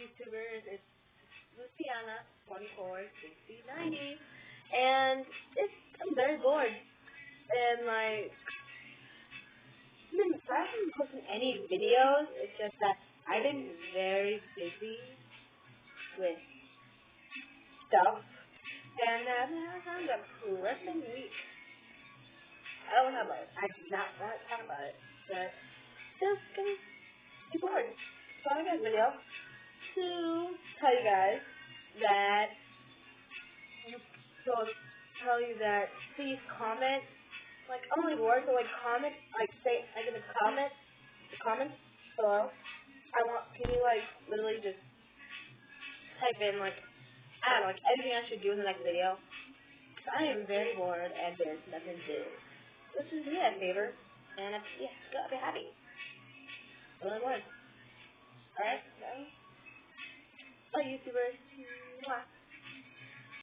YouTubers. It's Luciana246090, and I'm very bored. And like, I haven't posted any videos. It's just that I've been very busy with stuff, and I've had kind of a depressing week. I don't have it. I do not want to talk about it, but just gonna be bored. So I got a video to tell you guys that so tell you that please comment like only words or like comment like say like in the comments below. I want can you like literally just type in like I don't know like anything I should do in the next video. I am very bored and there's nothing to do. This is me a favor and yeah, I'll be happy. Really would. Alright, so bye YouTubers. Mwah.